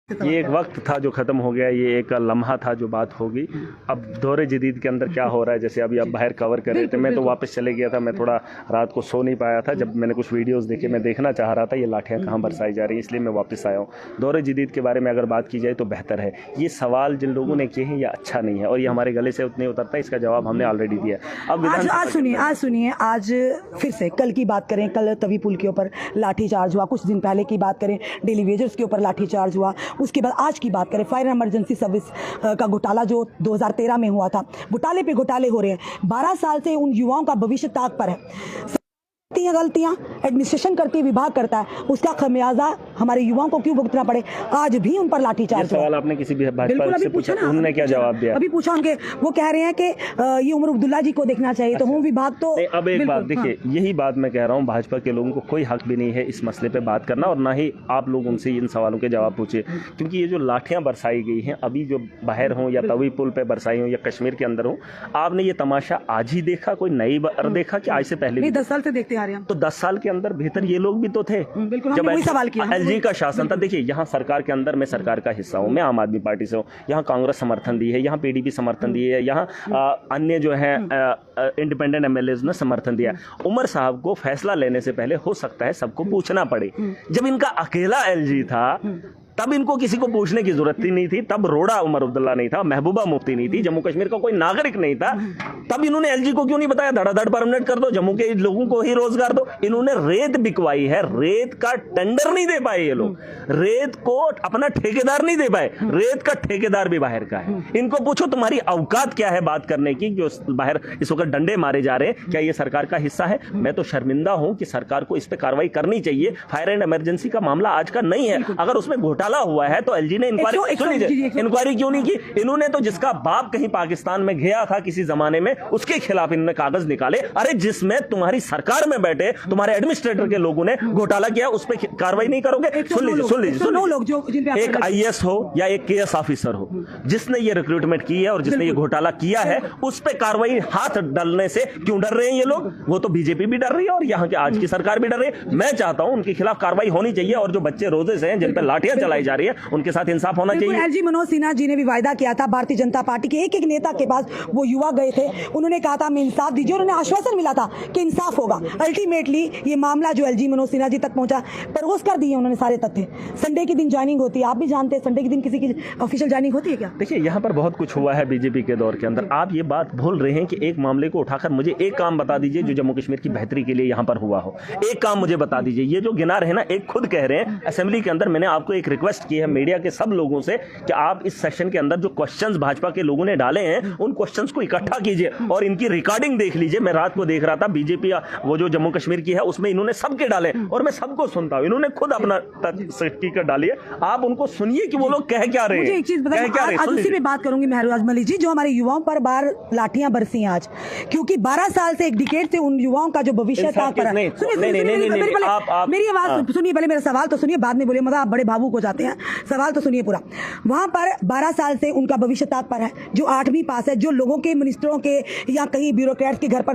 ये एक वक्त था जो ख़त्म हो गया, ये एक लम्हा था जो बात होगी। अब दौरे जदीद के अंदर क्या हो रहा है, जैसे अभी आप बाहर कवर कर रहे थे, मैं तो वापस चले गया था, मैं थोड़ा रात को सो नहीं पाया था। जब मैंने कुछ वीडियोस देखे, मैं देखना चाह रहा था ये लाठियाँ कहाँ बरसाई जा रही हैं, इसलिए मैं वापस आया हूँ। दौरे जदीद के बारे में अगर बात की जाए तो बेहतर है। ये सवाल जिन लोगों ने किए हैं ये अच्छा नहीं है और ये हमारे गले से उतने उतरता है, इसका जवाब हमने ऑलरेडी दिया। अब आज फिर से कल की बात करें, कल तवी पुल के ऊपर लाठीचार्ज हुआ, कुछ दिन पहले की बात करें डेली वेजर्स के ऊपर लाठीचार्ज हुआ, उसके बाद आज की बात करें फायर एमरजेंसी सर्विस का घोटाला जो 2013 में हुआ था। घोटाले पे घोटाले हो रहे हैं। 12 साल से उन युवाओं का भविष्य ताक पर है। गलतियां एडमिनिस्ट्रेशन करती है, विभाग करता है, उसका खमियाजा हमारे युवाओं को क्यों भुगतना पड़े? आज भी उन पर लाठीचार्ज हुआ। सवाल आपने किसी भी भाजपा से पूछा, उन्होंने क्या जवाब दिया? अभी पूछा उनके, वो कह रहे हैं कि ये उमर अब्दुल्ला जी को देखना चाहिए। तो होम विभाग तो अब एक बात देखिए, यही बात मैं कह रहा हूँ, भाजपा के लोगों को कोई हक भी नहीं है इस मसले पे बात करना और ना ही आप लोग उनसे इन सवालों के जवाब पूछे, क्योंकि ये जो लाठियां बरसाई गई हैं अभी जो बाहर हों या तवी पुल पे बरसाई हों या कश्मीर के अंदर हो, आपने ये तमाशा आज ही देखा, कोई नई बार देखा कि आज से पहले? 10 साल से देखते आ रहे हैं। तो 10 साल के अंदर बेहतर ये लोग भी तो थे जब वही सवाल किया। एलजी का शासन था। देखिए, यहाँ सरकार के अंदर मैं सरकार का हिस्सा हूँ, मैं आम आदमी पार्टी से हूँ, यहाँ कांग्रेस समर्थन दी है, यहाँ पीडीपी समर्थन दी है, यहाँ अन्य जो है इंडिपेंडेंट एमएलए ने समर्थन दिया। उमर साहब को फैसला लेने से पहले हो सकता है सबको पूछना पड़े। जब इनका अकेला एलजी था तब इनको किसी को पूछने की जरूरत ही नहीं थी। तब रोड़ा उमर अब्दुल्ला नहीं था, महबूबा मुफ्ती नहीं थी, जम्मू कश्मीर का कोई नागरिक नहीं था। तब इन्होंने एलजी को क्यों नहीं बताया धड़ाधड़ परमानेंट कर दो, जम्मू के लोगों को ही रोजगार दो? इन्होंने रेत बिकवाई है, रेत का टेंडर नहीं दे पाए ये लोग, रेत को अपना ठेकेदार नहीं दे पाए, रेत का ठेकेदार भी बाहर का है। इनको पूछो तुम्हारी औकात क्या है बात करने की, जो बाहर इस वक्त डंडे मारे जा रहे हैं, क्या ये सरकार का हिस्सा है? मैं तो शर्मिंदा हूं कि सरकार को इस पे कार्रवाई करनी चाहिए। फायर एंड इमरजेंसी का मामला आज का नहीं है। अगर उसमें घोटाला हुआ है तो एलजी ने इंक्वायरी क्यों नहीं की? इन्होंने तो जिसका बाप कहीं पाकिस्तान में गया था किसी जमाने में, उसके खिलाफ इन्होंने कागज निकाले। अरे जिसमें तुम्हारी सरकार में बैठे तुम्हारे एडमिनिस्ट्रेटर के लोगों ने घोटाला किया, उस पर कार्रवाई नहीं करोगे? सुन लीजिए, एक आईएएस हो या एक केएस ऑफिसर हो, जिसने ये रिक्रूटमेंट की है और जिसने ये घोटाला किया है, उस पर कार्रवाई हाथ डालने से क्यों डर रहे हैं ये लोग? वो तो बीजेपी भी डर रही है और यहाँ की आज की सरकार भी डर रही है। मैं चाहता हूं उनके खिलाफ कार्रवाई होनी चाहिए और जो बच्चे रोजे से हैं, जिन पर लाठियां चलाई जा रही है, उनके साथ इंसाफ होना चाहिए। एलजी मनोज सिन्हा जी ने भी वायदा किया था भारतीय जनता पार्टी के एक एक नेता के पास, वो युवा गए थे, उन्होंने कहा था हमें इंसाफ दीजिए, उन्होंने आश्वासन मिला था कि इंसाफ होगा। अल्टीमेटली ये मामला जो एलजी मनोज सिन्हा जी तक पहुंचा, परोस कर दिए उन्होंने सारे तथ्य। संडे के दिन ज्वाइनिंग होती है, आप भी जानते हैं संडे के दिन किसी की ऑफिशियल ज्वाइनिंग होती है क्या? देखिए, यहाँ पर बहुत कुछ हुआ है बीजेपी के दौर के अंदर। आप ये बात भूल रहे हैं कि एक मामले को उठाकर मुझे एक काम बता दीजिए जो जम्मू कश्मीर की बेहतरी के लिए यहाँ पर हुआ हो। एक काम मुझे बता दीजिए। ये जो गिना रहे ना, एक खुद कह रहे हैं असेंबली के अंदर, मैंने आपको एक रिक्वेस्ट की है मीडिया के सब लोगों से कि आप इस सेशन के अंदर जो क्वेश्चंस भाजपा के लोगों ने डाले हैं उन क्वेश्चंस को इकट्ठा कीजिए और इनकी रिकॉर्डिंग देख लीजिए। मैं रात को देख रहा था, बीजेपी वो जो जम्मू कश्मीर की है उसमें इन्होंने सबके डाले और मैं सबको सुनता हूं। इन्होंने खुद अपना स्पीकर डाली है, आप उनको सुनिए कि वो लोग कह क्या रहे हैं। मुझे एक चीज बताइए, आज उसी पे बात करूंगी महरोज मलिक जी, जो हमारे युवाओं पर बार लाठियां बरसी हैं आज, क्योंकि 12 साल से एक डिकेड से उन युवाओं का जो भविष्य था। मेरी आवाज सुनिए पहले, मेरा सवाल तो सुनिए, बाद में बोलिए, मतलब आप बड़े भावुक हो जाते हैं। सवाल तो सुनिए पूरा। वहां पर 12 साल से उनका भविष्य ताक पर है, जो 8वीं पास है, जो लोगों के मिनिस्टरों के या कहीं ब्यूरोक्रेट्स के घर पर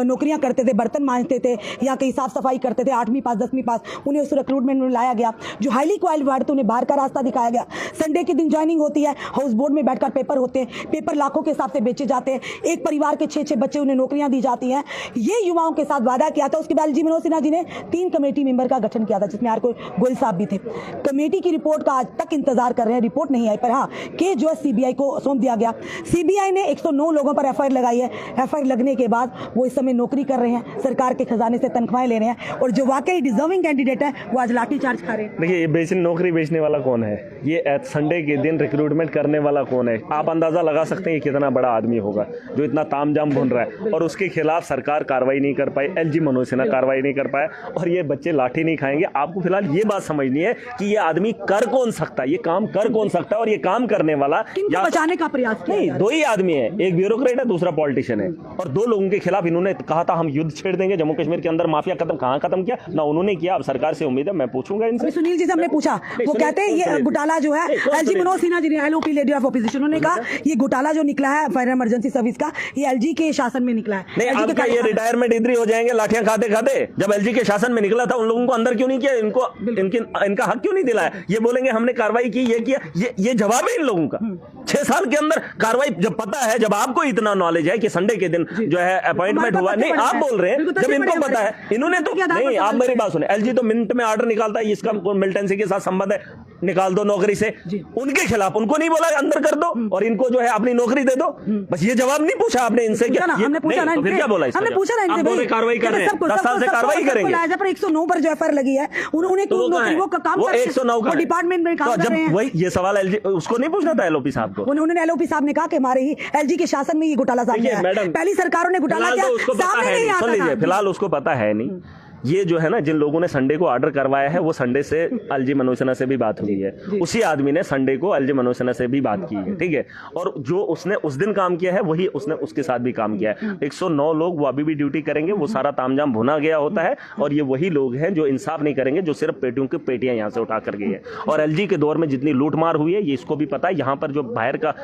नौकरियां करते थे, बर्तन मांजते थे या कहीं साफ सफाई करते थे, 8वीं पास 10वीं पास, उन्हें उस रिक्रूटमेंट में लाया गया। जो हाईली क्वालिफाइड थे उन्हें बाहर का रास्ता दिखाया गया। संडे के दिन ज्वाइनिंग होती है, हाउस बोर्ड में बैठकर पेपर होते हैं, पेपर लाखों के हिसाब से बेचे जाते हैं, एक परिवार के 6-6 बच्चे, उन्हें नौकरियां दी जाती हैं। ये युवाओं के साथ वादा किया था। उसके बाद एलजी मनोज सिन्हा जी ने 3 कमेटी मेंबर का गठन किया था, जिसमें आर गोयल साहब भी थे। कमेटी की रिपोर्ट का आज तक इंतजार कर रहे हैं, रिपोर्ट नहीं आई, पर हाँ केस जो है सीबीआई को सौंप दिया गया। सीबीआई ने 109 लोगों पर एफआईआर लगाई है। एफआईआर लगने के बाद वो इस समय नौकरी कर रहे हैं, सरकार के खजाने से तनख्वाहें ले रहे हैं और जो वाकई डिजर्विंग कैंडिडेट है वो आज लाठीचार्ज खा रहे हैं। देखिए, ये नौकरी बेचने वाला कौन है? ये संडे के दिन रिक्रूटमेंट करने वाला कौन है? आप अंदाजा लगा सकते हैं ये कितना बड़ा आदमी होगा जो इतना तामझाम भून रहा है और उसके खिलाफ सरकार कार्रवाई नहीं कर पाई, एलजी मनोज सिन्हा कार्रवाई नहीं कर पाया और ये बच्चे लाठी नहीं खाएंगे। आपको फिलहाल ये बात समझनी है कि ये आदमी कर कौन सकता है, ये काम कर कौन सकता है और ये काम करने वाला या बचाने का प्रयास नहीं। 2 ही आदमी है, एक ब्यूरोक्रेट है, दूसरा पॉलिटिशियन है और 2 लोगों के खिलाफ इन्होंने कहा था हम युद्ध छेड़ देंगे जम्मू कश्मीर के अंदर। माफिया खत्म कहां खत्म किया ना उन्होंने किया। अब सरकार से उम्मीद है, मैं पूछूंगा इनसे। सुनील जी से हमने पूछा, वो कहते हैं ये घोटाला जो है, एलजी मनोज सिन्हा जी ने, एलओपी लीडर ऑफ ऑपोजिशन, उन्होंने कहा ये घोटाला जो निकला है फायर इमरजेंसी सर्विस का, ये एलजी के शासन में निकला है। नहीं, आपका ये रिटायरमेंट इधर हो जाएंगे लाठियां खाते खाते। जब एलजी के शासन में निकला था उन लोगों को अंदर क्यों नहीं किया? इनका हक क्यों नहीं दिलाया? ये बोलेंगे हमने कार्रवाई की, ये किया, ये जवाब है इन लोगों का। 6 साल के अंदर कार्रवाई, जब पता है, जब आपको इतना नॉलेज है कि संडे के दिन जो है अपॉइंटमेंट हुआ, नहीं आप बोल रहे हैं, जब इनको पता है, इन्होंने तो नहीं, आप मेरी बात सुने, एलजी तो मिनट में ऑर्डर निकालता है, इसका मिलिटेंसी के साथ संबंध है, निकाल दो नौकरी से, उनके खिलाफ, उनको नहीं बोला अंदर कर दो और इनको जो है अपनी नौकरी दे दो, बस ये जवाब नहीं पूछा आपने इनसे, क्या हमने पूछा ना, फिर क्या बोला, हमने पूछा ना इनसे, कार्रवाई कर रहे हैं, 10 साल से कार्रवाई करेंगे, 109 पर जो एफआईआर लगी है, उन्हें वो काम, वो 109 का डिपार्टमेंट में काम कर रहे हैं। वही ये सवाल एलजी उसको नहीं पूछना था एलओपी साहब को, उन्होंने एलओपी साहब ने कहा कि हमारे ही एलजी के शासन में ये घोटाला सामने आया। पहली सरकारों ने घोटाला किया, सामने नहीं आता था। फिलहाल उसको पता है नहीं। ये जो है ना, जिन लोगों ने संडे को ऑर्डर करवाया है, वो संडे से एलजी मनोज सिन्हा से भी बात हुई है, उसी आदमी ने संडे को एलजी मनोज सिन्हा से भी बात की है, ठीक है। और जो उसने उस दिन काम किया है, वही उसने उसके साथ भी काम किया है। 109 लोग वो अभी भी ड्यूटी करेंगे, वो सारा तामझाम भुना गया होता है, और ये वही लोग हैं जो इंसाफ नहीं करेंगे, जो सिर्फ पेटियों की पेटियां यहाँ से उठा कर गए हैं। और एलजी के दौर में जितनी लूटमार हुई है, ये इसको भी पता है, यहाँ पर जो बाहर का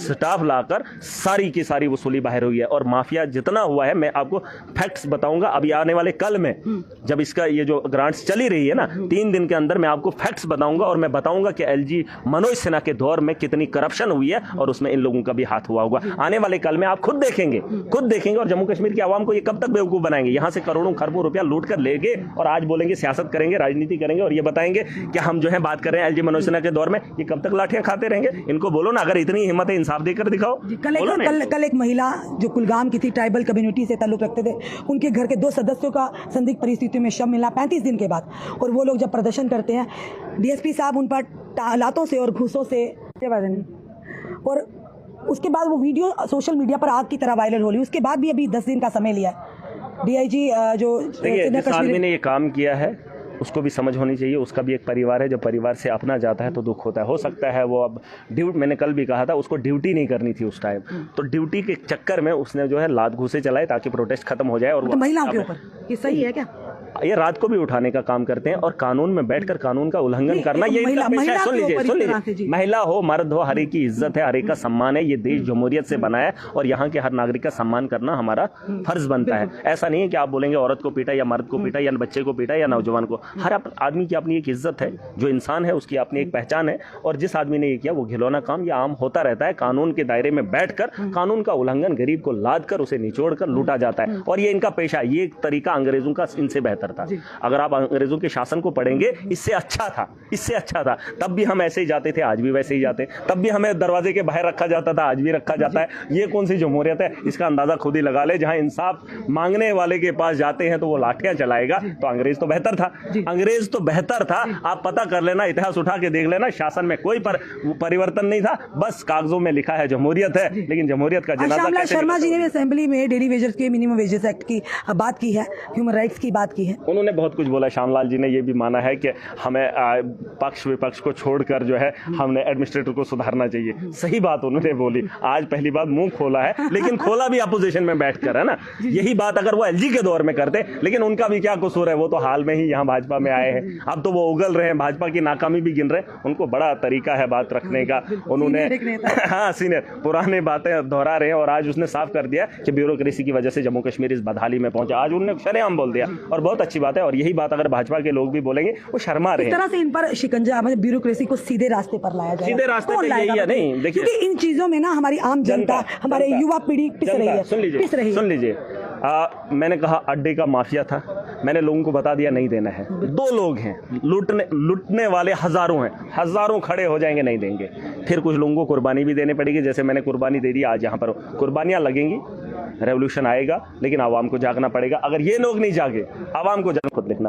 स्टाफ लाकर सारी की सारी वसूली बाहर हुई है, और माफिया जितना हुआ है, मैं आपको फैक्ट्स बताऊंगा अभी आने वाले कल में, जब इसका ये जो ग्रांट्स चली रही है ना, 3 दिन के अंदर मैं आपको फैक्ट्स बताऊंगा, और मैं बताऊंगा कि एलजी मनोज सिन्हा के दौर में कितनी करप्शन हुई है, और उसमें इन लोगों का भी हाथ हुआ होगा। आने वाले कल में आप खुद देखेंगे, और जम्मू कश्मीर की आवाम को ये कब तक बेवकूफ बनाएंगे। यहाँ से करोड़ों खरबों रुपया लूट कर लेंगे, और आज बोलेंगे सियासत करेंगे, राजनीति करेंगे, और ये बताएंगे कि हम जो है बात कर रहे हैं एलजी मनोज सिन्हा के दौर में। ये कब तक लाठियां खाते रहेंगे? इनको बोलो ना, अगर इतनी हिम्मत है इंसाफ देकर दिखाओ। कल एक महिला जो कुलगाम की थी, ट्राइबल कम्युनिटी से ताल्लुक रखते थे, उनके घर के 2 सदस्यों का संदिग्ध परिस्थितियों में शव मिला 35 दिन के बाद, और वो लोग जब प्रदर्शन करते हैं, डीएसपी साहब उन पर लातों से और घूसों से, और उसके बाद वो वीडियो सोशल मीडिया पर आग की तरह वायरल हो रही। उसके बाद भी अभी 10 दिन का समय लिया है। डीआईजी जो जिस आदमी ने ये काम किया है, उसको भी समझ होनी चाहिए, उसका भी एक परिवार है। जब परिवार से अपना जाता है तो दुख होता है। हो सकता है वो अब ड्यूटी, मैंने कल भी कहा था, उसको ड्यूटी नहीं करनी थी उस टाइम, तो ड्यूटी के चक्कर में उसने जो है लात घूसे चलाए ताकि प्रोटेस्ट खत्म हो जाए। और तो महिलाओं के ऊपर ये सही है क्या? ये रात को भी उठाने का काम करते हैं, और कानून में बैठकर कानून का उल्लंघन करना, ये इनका पेशा है। सुन लीजिए, महिला हो मर्द हो, हर एक की इज्जत है, हर एक का सम्मान है। ये देश जमहूरियत से बना है, और यहाँ के हर नागरिक का सम्मान करना हमारा फर्ज बनता है। ऐसा नहीं है कि आप बोलेंगे औरत को पीटा या मर्द को पीटा या बच्चे को पीटा या नौजवान को। हर आदमी की अपनी एक इज्जत है, जो इंसान है उसकी अपनी एक पहचान है, और जिस आदमी ने ये किया वो घिनौना काम, ये आम होता रहता है। कानून के दायरे में बैठकर कानून का उल्लंघन, गरीब को लाद कर उसे निचोड़ कर लूटा जाता है, और ये इनका पेशा। ये एक तरीका अंग्रेजों का इनसे बेहतर था। अगर आप अंग्रेजों के शासन को पढ़ेंगे, इससे अच्छा था, इससे अच्छा था। तब भी हम ऐसे ही जाते थे, आज भी वैसे ही जाते। तब भी हमें दरवाजे के बाहर रखा जाता था, आज भी रखा जाता है। ये कौन सी जमहूरियत है? इसका अंदाजा खुद ही लगा ले। जहां इंसाफ मांगने वाले के पास जाते हैं तो वो लाठियां चलाएगा, तो अंग्रेज तो बेहतर था, अंग्रेज तो बेहतर था। आप पता कर लेना, इतिहास उठा के देख लेना, शासन में कोई परिवर्तन नहीं था, बस कागजों में लिखा है जमहूरियत है, लेकिन जमहूरियत का जनाजा कैसे? शर्मा जी ने असेंबली में डेली वेजेस के, मिनिमम वेजेस एक्ट की बात की है, ह्यूमन राइट्स की बात की है। उन्होंने बहुत कुछ बोला। श्यामलाल जी ने ये भी माना है कि हमें पक्ष विपक्ष को छोड़कर जो है हमने एडमिनिस्ट्रेटर को सुधारना चाहिए। सही बात उन्होंने बोली। आज पहली बात मुंह खोला है, लेकिन खोला भी अपोजिशन में बैठकर, है ना। यही बात अगर वो एलजी के दौर में करते, लेकिन उनका भी क्या कसूर है? वो तो हाल में ही यहाँ भाजपा में आए हैं, अब तो वो उगल रहे हैं, भाजपा की नाकामी भी गिन रहे हैं। उनको बड़ा तरीका है बात रखने का। उन्होंने हाँ सीनियर पुराने बातें दोहरा रहे हैं, और आज उसने साफ कर दिया कि ब्यूरोक्रेसी की वजह से जम्मू कश्मीर इस बदहाली में पहुंचा। आज उन्होंने शरेआम बोल दिया, और बहुत अच्छी बात है। और यही बात अगर भाजपा के लोग भी बोलेंगे, वो शर्मा रहे हैं। इस तरह से इन पर शिकंजा, मतलब ब्यूरोक्रेसी को सीधे रास्ते पर लाया जाए, सीधे रास्ते पर यही है। नहीं देखिए, क्योंकि इन चीजों में ना हमारी आम जनता, हमारे युवा पीढ़ी पिस रही है। सुन लीजिए, मैंने कहा अड्डे का माफिया था, मैंने लोगों को बता दिया नहीं देना है। 2 लोग हैं, लूटने वाले हजारों हैं, हजारों खड़े हो जाएंगे, नहीं देंगे। फिर कुछ लोगों को कुर्बानी भी देनी पड़ेगी, जैसे मैंने कुर्बानी दे दी। आज यहाँ पर कुर्बानियां लगेंगी, रेवोल्यूशन आएगा, लेकिन आवाम को जागना पड़ेगा। अगर ये लोग नहीं जागे, आवाम को खुद लिखना